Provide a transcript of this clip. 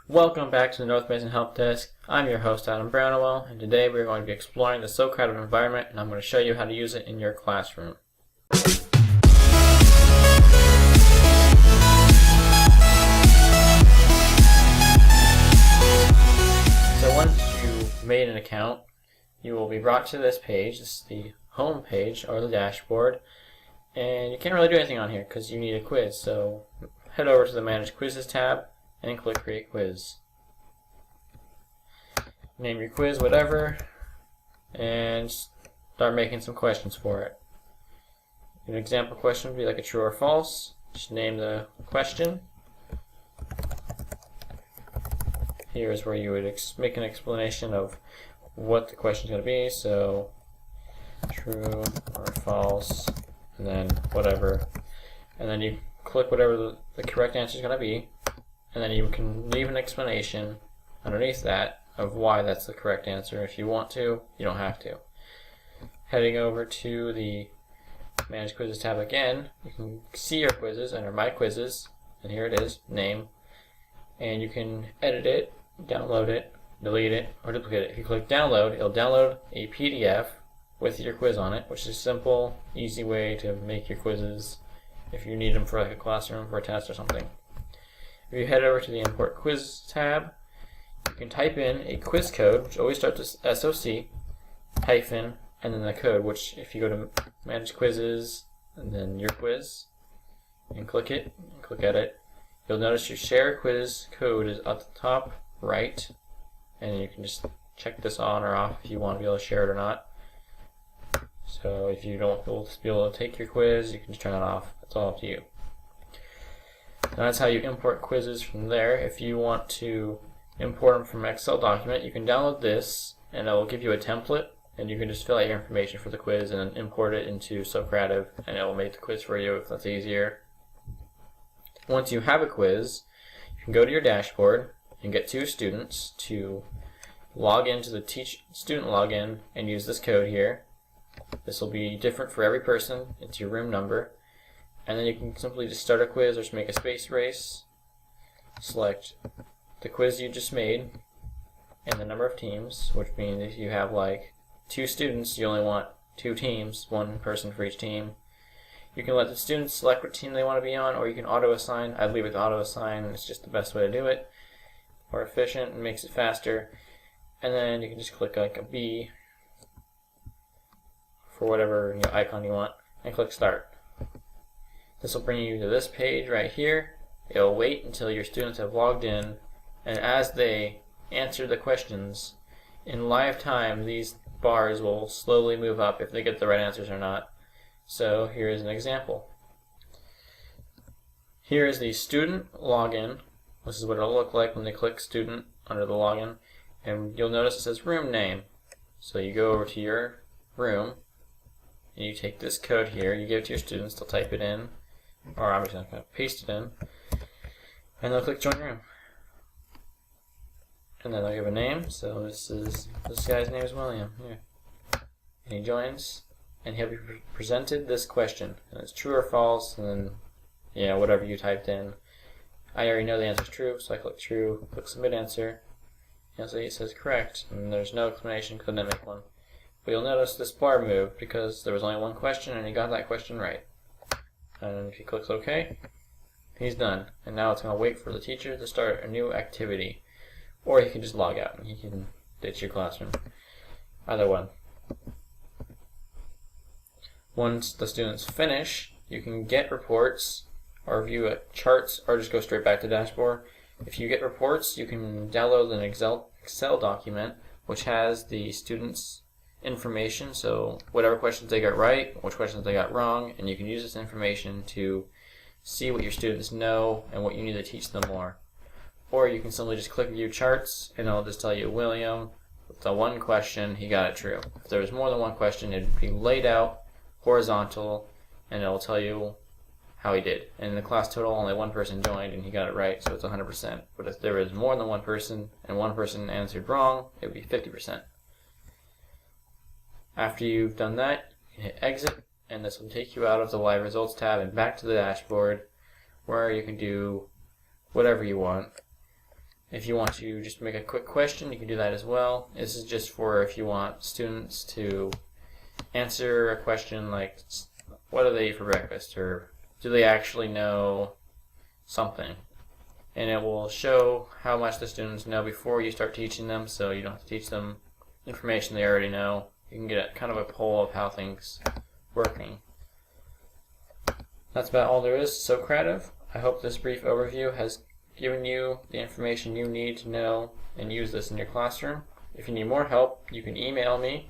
Welcome back to the North Mason Help Desk. I'm your host, Adam Brownwell, and today we're going to be exploring the Socrative environment, and I'm going to show you how to use it in your classroom. So once you've made an account, you will be brought to this page. This is the home page, or the dashboard, and you can't really do anything on here because you need a quiz. So head over to the Manage Quizzes tab and click Create Quiz. Name your quiz whatever and start making some questions for it. An example question would be like a true or false. Just name the question. Here is where you would make an explanation of what the question is going to be. So true or false, and then whatever. And then you click whatever the correct answer is going to be. And then you can leave an explanation underneath that of why that's the correct answer. If you want to, you don't have to. Heading over to the Manage Quizzes tab again, you can see your quizzes under My Quizzes, and here it is, name. And you can edit it, download it, delete it, or duplicate it. If you click download, it'll download a PDF with your quiz on it, which is a simple, easy way to make your quizzes if you need them for like a classroom for a test or something. If you head over to the Import Quiz tab, you can type in a quiz code, which always starts with SOC, hyphen, and then the code, which if you go to Manage Quizzes, and then your quiz, and click it, and click Edit, you'll notice your Share Quiz code is at the top right, and you can just check this on or off if you want to be able to share it or not. So if you don't be able to take your quiz, you can just turn it off. It's all up to you. And that's how you import quizzes from there. If you want to import them from an Excel document, you can download this and it will give you a template, and you can just fill out your information for the quiz and then import it into Socrative, and it will make the quiz for you if that's easier. Once you have a quiz, you can go to your dashboard and get two students to log into the student login and use this code here. This will be different for every person. It's your room number. And then you can simply just start a quiz or just make a space race. Select the quiz you just made and the number of teams, which means if you have like two students, you only want two teams, one person for each team. You can let the students select what team they want to be on, or you can auto-assign. I'd leave it to auto-assign. It's just the best way to do it. More efficient and makes it faster. And then you can just click like a B for whatever icon you want and click Start. This will bring you to this page right here. It will wait until your students have logged in, and as they answer the questions in live time, these bars will slowly move up if they get the right answers or not. So here is an example. Here is the student login. This is what it'll look like when they click student under the login, and you'll notice it says room name. So you go over to your room and you take this code here, you give it to your students, they'll type it in, or I'm just going to paste it in, and they'll click join room. And then they'll give a name. So this guy's name is William. Here. And he joins, and he'll be presented this question. And it's true or false, and then whatever you typed in. I already know the answer is true, so I click true, click submit answer, and so it says correct, and there's no explanation because I didn't make one. But you'll notice this bar moved because there was only one question and he got that question right. And if he clicks OK, he's done. And now it's going to wait for the teacher to start a new activity. Or he can just log out and he can ditch your classroom. Either one. Once the students finish, you can get reports or view charts or just go straight back to the dashboard. If you get reports, you can download an Excel document which has the students' information, so whatever questions they got right, which questions they got wrong, and you can use this information to see what your students know and what you need to teach them more. Or you can simply just click view charts and it'll just tell you William, with the one question, he got it true. If there was more than one question, it'd be laid out horizontal and it'll tell you how he did. And in the class total, only one person joined and he got it right, so it's 100%. But if there was more than one person and one person answered wrong, it would be 50%. After you've done that, you can hit exit, and this will take you out of the live results tab and back to the dashboard where you can do whatever you want. If you want to just make a quick question, you can do that as well. This is just for if you want students to answer a question like, what do they eat for breakfast? Or do they actually know something? And it will show how much the students know before you start teaching them, so you don't have to teach them information they already know. You can get kind of a poll of how things are working. That's about all there is to Socrative. I hope this brief overview has given you the information you need to know and use this in your classroom. If you need more help, you can email me.